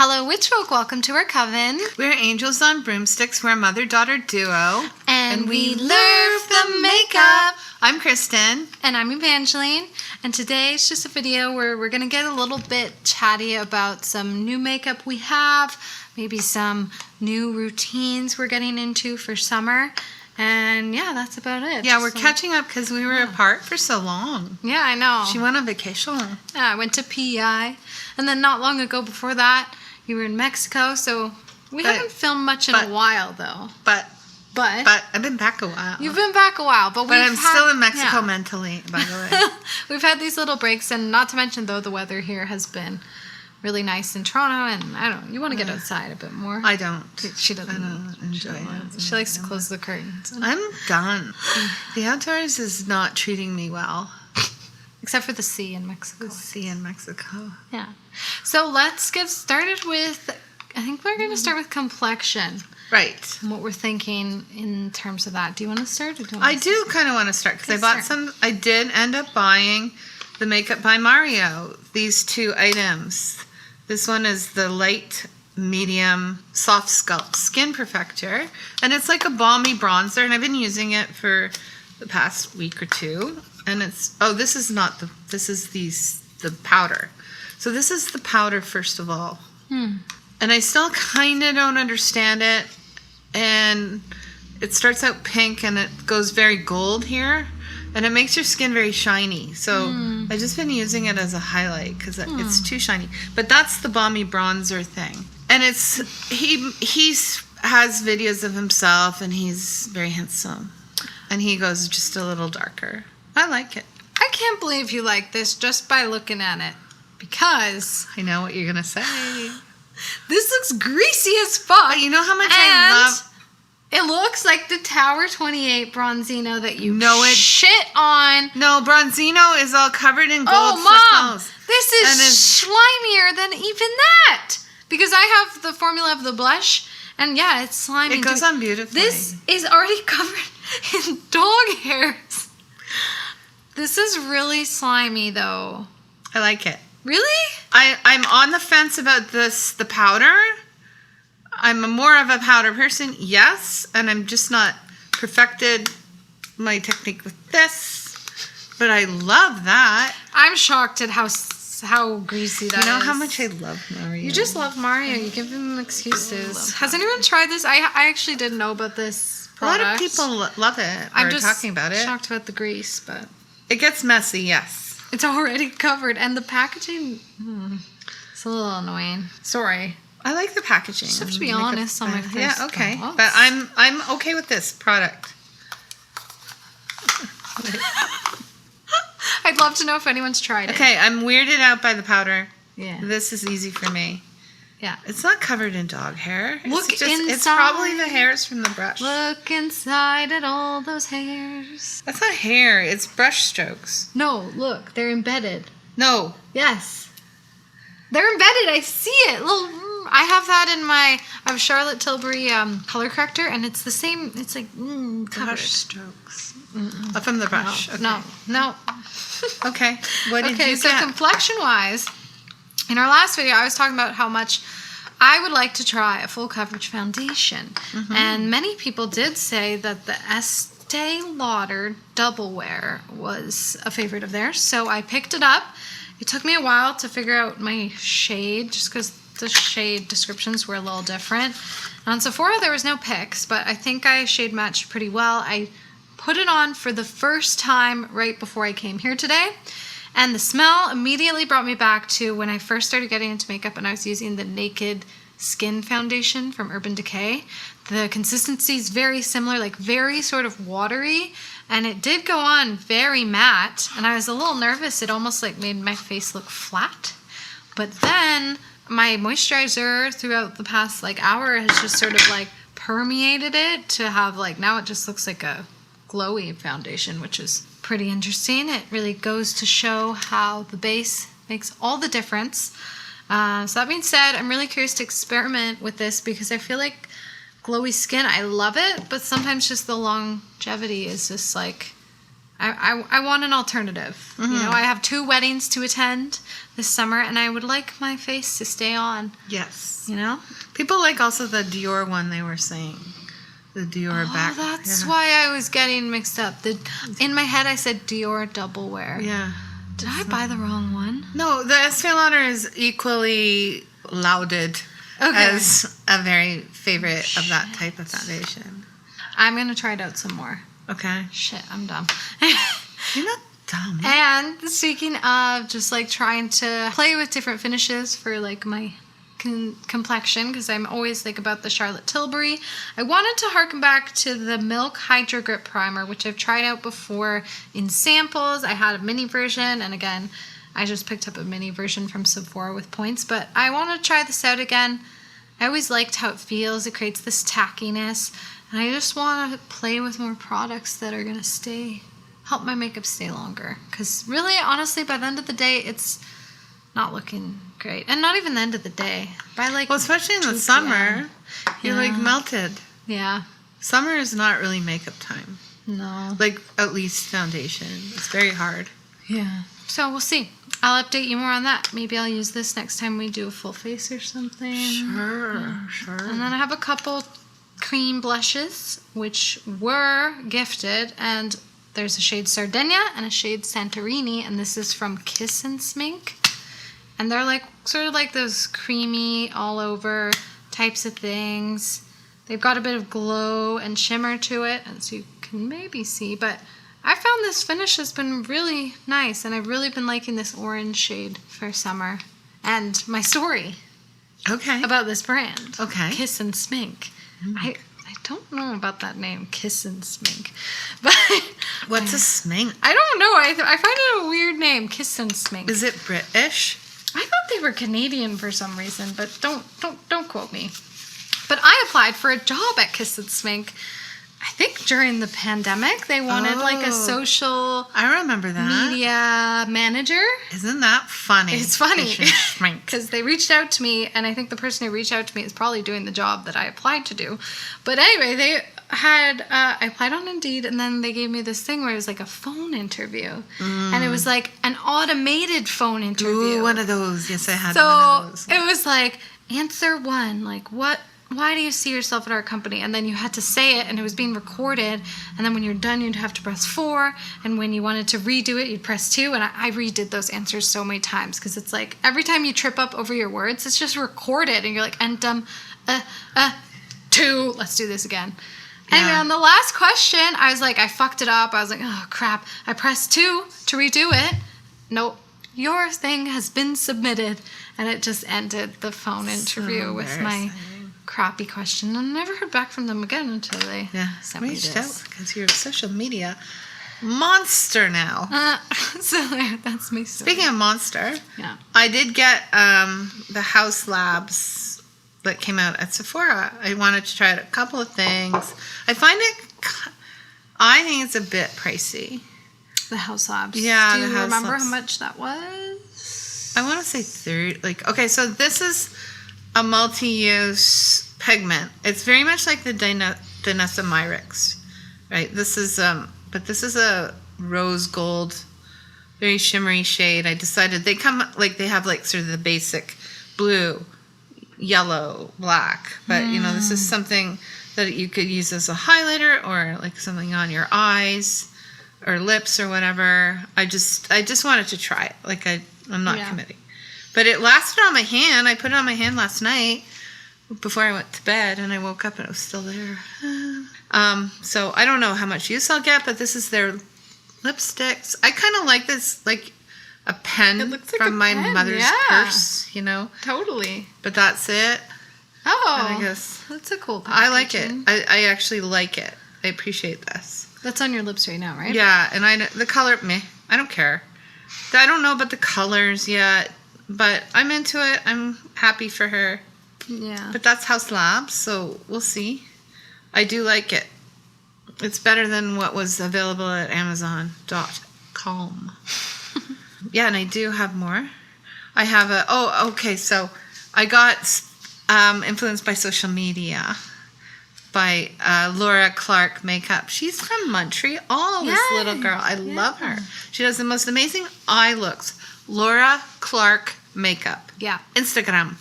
Hello, witch folk. Welcome to our coven. We're angels on broomsticks. We're a mother-daughter duo. And we love the makeup. I'm Kristen. And I'm Evangeline. And today is just a video where we're going to get a little bit chatty about some new makeup we have, maybe some new routines we're getting into for summer. And yeah, that's about it. Yeah, we're catching up because we were apart for so long. Yeah, I know. She went on vacation. Yeah, I went to PEI. And then not long ago before that, you were in Mexico. So we haven't filmed much in a while, though. But I've been back a while. You've been back a while. But I'm still in Mexico mentally, by the way. We've had these little breaks. And not to mention, though, the weather here has been really nice in Toronto, and I don't know, you want to get outside a bit more. I don't. She doesn't. I don't enjoy it. She likes to close the curtains. I'm done. The outdoors is not treating me well. Except for the sea in Mexico. The sea in Mexico. Yeah. So let's get started with, I think we're going to start with complexion. Right. And what we're thinking in terms of that. Do you want to start? Or do you want I do kind of want to start because I did end up buying the Makeup by Mario, these two items. This one is the light, medium, soft sculpt skin perfector. And it's like a balmy bronzer. And I've been using it for the past week or two. And it's, this is the powder. So this is the powder, first of all. And I still kind of don't understand it. And it starts out pink and it goes very gold here. And it makes your skin very shiny. So I've just been using it as a highlight because it's too shiny. But that's the balmy bronzer thing. And he has videos of himself and he's very handsome. And he goes just a little darker. I like it. I can't believe you like this just by looking at it. Because I know what you're going to say. This looks greasy as fuck. But you know how much I love... It looks like the Tower 28 Bronzino that you shit on. No, Bronzino is all covered in gold. Oh, Mom, this is slimier than even that. Because I have the formula of the blush, and yeah, it's slimy. It goes on beautifully. This is already covered in dog hairs. This is really slimy, though. I like it. Really? I'm on the fence about the powder. I'm more of a powder person, yes, and I'm just not perfected my technique with this, but I love that. I'm shocked at how greasy that is. You know how much I love Mario. You just love Mario. You give him excuses. Has anyone tried this? I actually didn't know about this product. A lot of people love it. I'm just talking about it. Shocked about the grease, but it gets messy, yes. It's already covered, and the packaging, it's a little annoying. Sorry. I like the packaging. Just have to be honest on my first Yeah, okay. thoughts. But I'm okay with this product. I'd love to know if anyone's tried it. Okay, I'm weirded out by the powder. Yeah. This is easy for me. Yeah. It's not covered in dog hair. Inside. It's probably the hairs from the brush. Look inside at all those hairs. That's not hair. It's brush strokes. No, look. They're embedded. No. Yes. They're embedded. I see it. I have that in I have Charlotte Tilbury color corrector, and it's the same. It's like covered. Brush strokes. From the brush. No. Okay. What did you get? So complexion-wise, in our last video, I was talking about how much I would like to try a full coverage foundation, and many people did say that the Estee Lauder Double Wear was a favorite of theirs, so I picked it up. It took me a while to figure out my shade, just because the shade descriptions were a little different. On Sephora, there was no pics, but I think I shade matched pretty well. I put it on for the first time right before I came here today, and the smell immediately brought me back to when I first started getting into makeup and I was using the Naked Skin Foundation from Urban Decay. The consistency is very similar, like very sort of watery, and it did go on very matte, and I was a little nervous. It almost like made my face look flat. But then my moisturizer throughout the past hour has just sort of permeated it to have now it just looks like a glowy foundation, which is pretty interesting. It really goes to show how the base makes all the difference. So that being said, I'm really curious to experiment with this because I feel like glowy skin, I love it, but sometimes just the longevity is just I want an alternative. You know, I have 2 weddings to attend this summer, and I would like my face to stay on. Yes. You know? People like also the Dior one they were saying. The Dior back. Oh, that's why I was getting mixed up. In my head, I said Dior double wear. Yeah. Did I buy the wrong one? No, the Estee Lauder is equally lauded as a very favorite of that type of foundation. I'm going to try it out some more. Okay. Shit, I'm dumb. You're not dumb. And speaking of just like trying to play with different finishes for like my complexion, because I'm always like about the Charlotte Tilbury, I wanted to harken back to the Milk Hydro Grip Primer, which I've tried out before in samples. I had a mini version, and again, I just picked up a mini version from Sephora with points, but I want to try this out again. I always liked how it feels. It creates this tackiness. And I just want to play with more products that are going to help my makeup stay longer. Because really, honestly, by the end of the day, it's not looking great. And not even the end of the day. By like, well, especially in the summer, you're like melted. Yeah. Summer is not really makeup time. No. Like, at least foundation. It's very hard. Yeah. So we'll see. I'll update you more on that. Maybe I'll use this next time we do a full face or something. Sure. And then I have a couple cream blushes, which were gifted, and there's a shade Sardinia and a shade Santorini, and this is from Kiss and Smink, and they're like sort of like those creamy all over types of things. They've got a bit of glow and shimmer to it, as you can maybe see, but I found this finish has been really nice, and I've really been liking this orange shade for summer. And my story about this brand, Kiss and Smink. I don't know about that name, Kiss and Smink. But what's a smink? I don't know. I find it a weird name, Kiss and Smink. Is it British? I thought they were Canadian for some reason, but don't quote me. But I applied for a job at Kiss and Smink. I think during the pandemic, they wanted like a social I remember that. Media manager. Isn't that funny? It's funny because they reached out to me, and I think the person who reached out to me is probably doing the job that I applied to do. But anyway, they had I applied on Indeed, and then they gave me this thing where it was like a phone interview, and it was like an automated phone interview. Ooh, one of those. Yes, I had one of those. It was like answer 1, like why do you see yourself at our company? And then you had to say it, and it was being recorded. And then when you're done, you'd have to press 4. And when you wanted to redo it, you'd press 2. And I redid those answers so many times because it's like every time you trip up over your words, it's just recorded. And you're like, and 2. Let's do this again. Yeah. Anyway, on the last question, I was like, I fucked it up. I was like, oh, crap. I pressed 2 to redo it. Nope. Your thing has been submitted. And it just ended the phone interview with my crappy question, and I never heard back from them again until they sent me this. Because you're a social media monster now. So that's my story. Speaking of monster, I did get the Haus Labs that came out at Sephora. I wanted to try out a couple of things. I think it's a bit pricey. The Haus Labs. Yeah. Do you remember how much that was? I want to say 30. Okay, so this is a multi-use pigment. It's very much like the Danessa Myrix, right? This is but this is a rose gold, very shimmery shade. I decided they have like sort of the basic blue, yellow, black, but you know, this is something that you could use as a highlighter or like something on your eyes or lips or whatever. I just wanted to try it. Like I'm not committing. But it lasted on my hand. I put it on my hand last night before I went to bed, and I woke up and it was still there. So I don't know how much use I'll get, but this is their lipsticks. I kind of like this, like a pen from my mother's purse, you know? Totally. But that's it. Oh, and I guess that's a cool packaging. I like it. I actually like it. I appreciate this. That's on your lips right now, right? Yeah, and the color, I don't care. I don't know about the colors yet. But I'm into it. I'm happy for her. Yeah. But that's Haus Labs, so we'll see. I do like it. It's better than what was available at Amazon.com. Yeah, and I do have more. I have so I got influenced by social media by Laura Clark Makeup. She's from Montreal, this little girl. I love her. She does the most amazing eye looks. Laura Clark Makeup. Yeah. Instagram.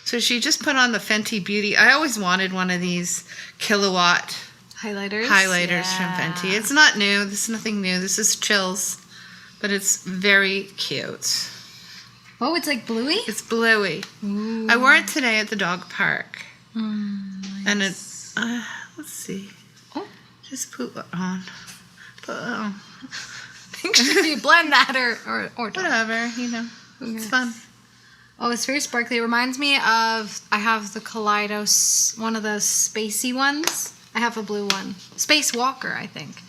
So she just put on the Fenty Beauty. I always wanted one of these kilowatt highlighters from Fenty. It's not new. This is nothing new. This is Chills. But it's very cute. Oh, it's like bluey? It's bluey. Ooh. I wore it today at the dog park. Nice. And it, let's see. Oh. Just put it on. Put it on. Make sure you blend that or whatever, you know. It's fun. Oh, it's very sparkly. It reminds me of, I have the Kaleidos, one of those spacey ones. I have a blue one. Space Walker, I think.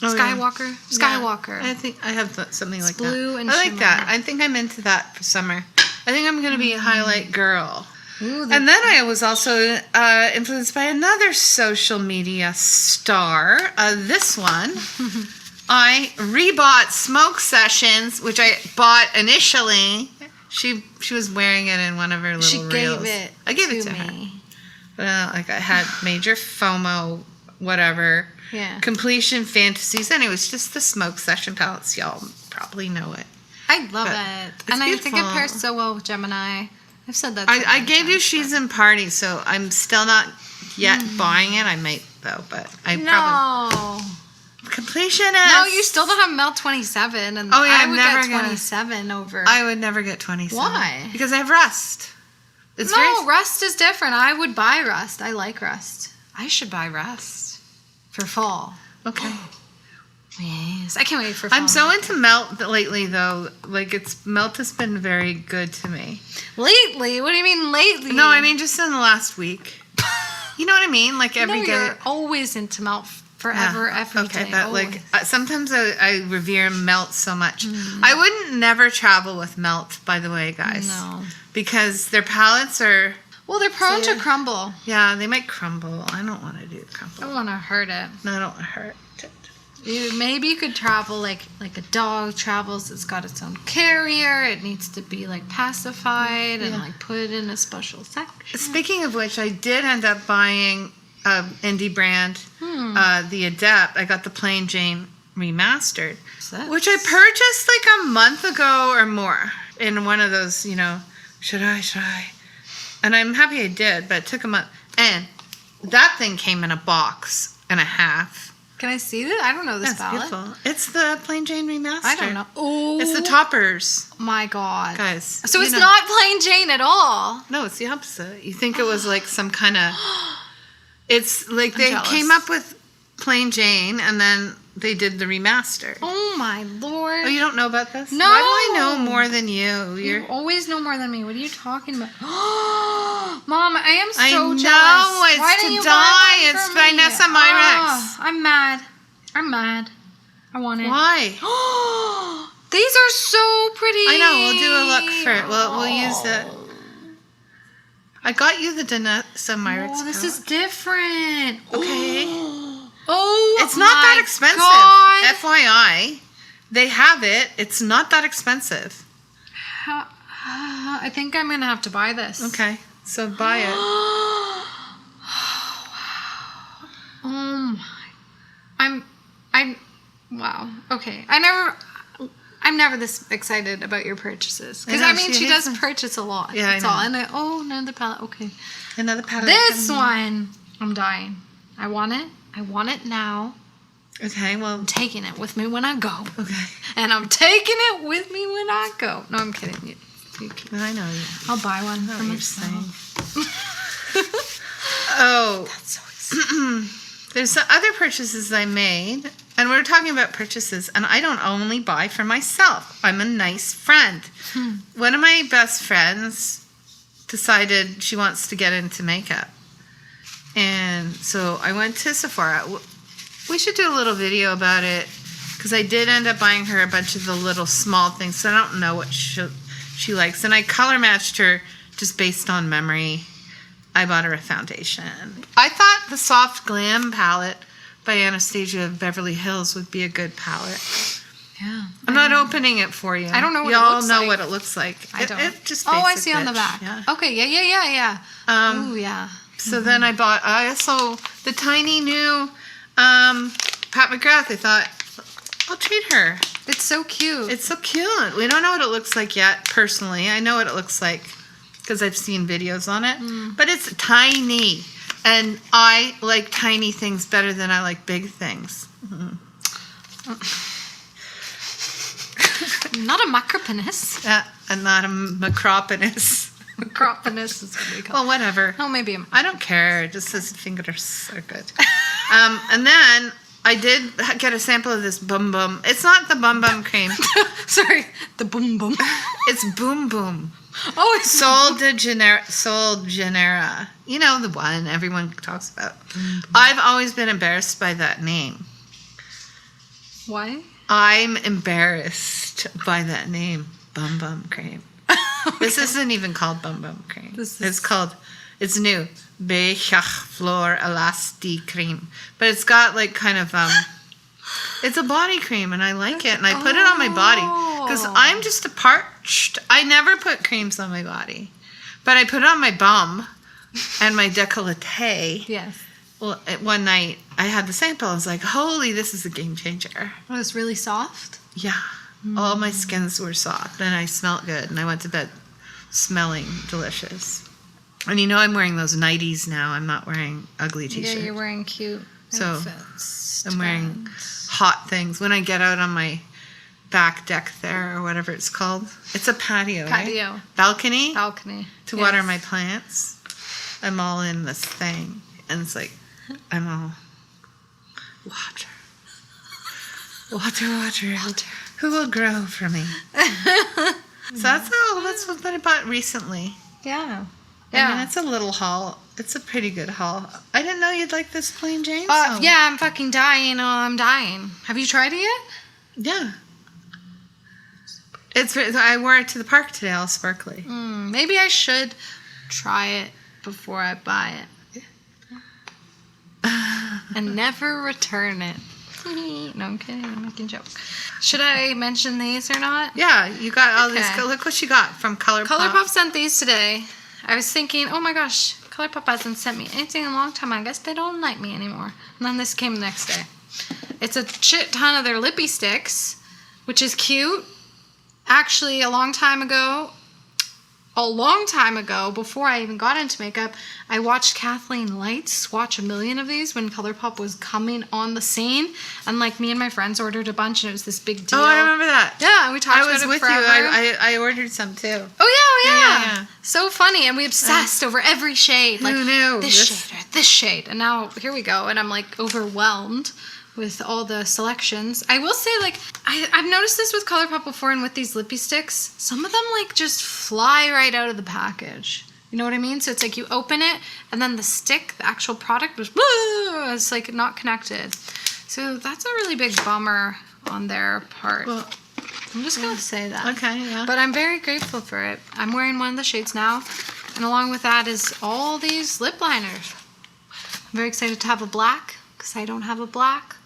Oh, Skywalker? Yeah. Skywalker. I think I have something like blue that. And I like shimmer. that. I think I'm into that for summer. I think I'm going to be a highlight girl. Ooh, And then I was also influenced by another social media star. This one. I rebought Smoke Sessions, which I bought initially. She was wearing it in one of her little reels. I gave it to me. Her. Like I had major FOMO, whatever. Yeah. Completion fantasies. Anyways, just the Smoke Session palettes. Y'all probably know it. I love it. And I think it pairs so well with Gemini. I've said that. I gave you She's in Party, so I'm still not yet buying it. I might, though, but I probably... Completionist. No, you still don't have Melt 27, and I would get 27 over. I would never get 27. Why? Because I have Rust. Rust is different. I would buy Rust. I like Rust. I should buy Rust for fall. Okay. Yes, I can't wait for fall. I'm so into Melt lately, though. Like, Melt has been very good to me. Lately? What do you mean lately? No, I mean just in the last week. You know what I mean? Like every day. You're always into Melt. Forever, every day. Okay, but like sometimes I revere Melt so much. I wouldn't never travel with Melt, by the way, guys. No, because their palettes are they're prone to crumble. Yeah, they might crumble. I don't want to do crumble. I don't want to hurt it. No, I don't want to hurt it. Maybe you could travel like a dog travels. It's got its own carrier. It needs to be like pacified and like put in a special section. Speaking of which, I did end up buying indie brand, the Adept. I got the Plain Jane remastered, which I purchased like a month ago or more in one of those, should I? And I'm happy I did, but it took a month. And that thing came in a box and a half. Can I see it? I don't know this palette. Beautiful. It's the Plain Jane remastered. I don't know. Oh, it's the toppers. My God, guys. So it's not Plain Jane at all. No, it's the opposite. You think it was like some kind of... It's like they came up with Plain Jane and then they did the remaster. Oh my Lord. Oh, you don't know about this? No. Why do I know more than you? You always know more than me. What are you talking about? Mom, I am so jealous. I know. Why It's don't you to die. buy one It's for by me? Nessa Myrex. I'm mad. I want it. Why? These are so pretty. I know. We'll do a look for it. We'll use it. I got you the Nessa Myrex. Oh, this is different. Okay. Oh, it's not that expensive. God. FYI, they have it. It's not that expensive. I think I'm gonna have to buy this. Okay, so buy it. Oh my! I'm. Wow. Okay. I'm never this excited about your purchases. Because, she does purchase a lot. Yeah, That's I know. all. And another palette. Okay. Another palette. This one, I'm dying. I want it. I want it now. Okay, well. I'm taking it with me when I go. Okay. And I'm taking it with me when I go. No, I'm kidding. I know you. I'll buy one for myself. Oh. That's so exciting. There's some other purchases I made. And we're talking about purchases, and I don't only buy for myself. I'm a nice friend. One of my best friends decided she wants to get into makeup. And so I went to Sephora. We should do a little video about it, because I did end up buying her a bunch of the little small things, so I don't know what she likes. And I color matched her just based on memory. I bought her a foundation. I thought the Soft Glam palette by Anastasia of Beverly Hills would be a good palette. Yeah. I'm not opening it for you. I don't know what Y'all it looks know like. what it looks like. I don't. It just I see on the bitch. back. Yeah. Okay, yeah. Ooh, yeah. So then I also, the tiny new Pat McGrath, I thought, I'll treat her. It's so cute. It's so cute. We don't know what it looks like yet, personally. I know what it looks like because I've seen videos on it. But it's tiny. And I like tiny things better than I like big things. Not a macropenis. And not a macropenis. Macropenis is what we call Well, whatever. Oh, maybe. I don't care. Just his fingers are good. And then I did get a sample of this Bum Bum. It's not the Bum Bum cream. Sorry, the Boom Boom. It's Boom Boom. Oh, it's Sol de Janeiro. You know, the one everyone talks about. I've always been embarrassed by that name. Why? I'm embarrassed by that name, Bum Bum Cream. Okay. This isn't even called Bum Bum Cream. It's new. Bechach Flor Elasti Cream. But it's got like kind of, it's a body cream and I like it. And I put it on my body because I'm just parched. I never put creams on my body. But I put it on my bum and my décolleté. Yes. Well, one night I had the sample. I was like, holy, this is a game changer. It was really soft. Yeah. All my skins were soft and I smelled good. And I went to bed smelling delicious. And you know I'm wearing those nighties now. I'm not wearing ugly t-shirts. Yeah, you're wearing cute outfits. I'm wearing hot things. When I get out on my back deck there or whatever it's called. It's a patio, right? Balcony. To water my plants. I'm all in this thing. And it's like, I'm all water. Who will grow for me? So that's what I bought recently. Yeah. I mean, it's a little haul. It's a pretty good haul. I didn't know you'd like this plain Jane. Yeah, I'm fucking dying. Oh, I'm dying. Have you tried it yet? Yeah. I wore it to the park today, all sparkly. Maybe I should try it before I buy it. And never return it. No, I'm kidding. I'm making a joke. Should I mention these or not? Yeah, you got all these. Look what you got from Colourpop. Colourpop sent these today. I was thinking, oh my gosh, Colourpop hasn't sent me anything in a long time. I guess they don't like me anymore. And then this came the next day. It's a shit ton of their lippy sticks, which is cute. Actually, a long time ago, before I even got into makeup, I watched Kathleen Light swatch 1,000,000 of these when Colourpop was coming on the scene. And like me and my friends ordered a bunch and it was this big deal. Oh, I remember that. Yeah, we talked about it forever. I was with you. I ordered some too. Oh, yeah. So funny. And we obsessed over every shade. Like, who knew? This shade or this shade. And now here we go. And I'm like overwhelmed with all the selections. I will say, like, I've noticed this with Colourpop before and with these lippy sticks. Some of them, like, just fly right out of the package. You know what I mean? So it's like you open it, and then the stick, the actual product, it's, like, not connected. So that's a really big bummer on their part. Well, I'm just going to say that. Okay, yeah. But I'm very grateful for it. I'm wearing one of the shades now, and along with that is all these lip liners. I'm very excited to have a black, because I don't have a black.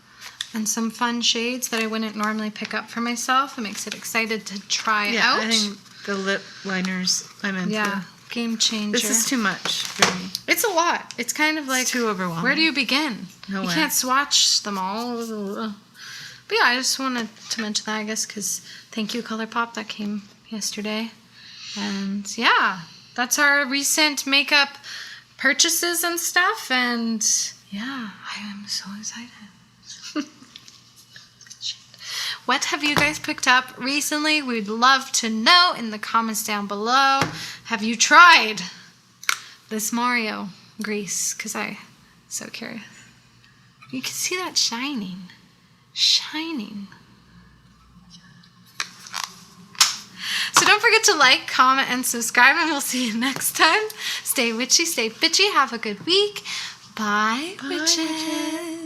And some fun shades that I wouldn't normally pick up for myself. It makes it excited to try out. Yeah, I think the lip liners I'm into. Yeah, game changer. This is too much for me. It's a lot. It's kind of like... It's too overwhelming. Where do you begin? Nowhere. You can't swatch them all. But yeah, I just wanted to mention that, I guess, because thank you, Colourpop. That came yesterday. And yeah, that's our recent makeup purchases and stuff. And yeah, I am so excited. What have you guys picked up recently? We'd love to know in the comments down below. Have you tried this Mario grease? Because I'm so curious. You can see that shining. Shining. So don't forget to like, comment, and subscribe, and we'll see you next time. Stay witchy, stay bitchy. Have a good week. Bye, witches.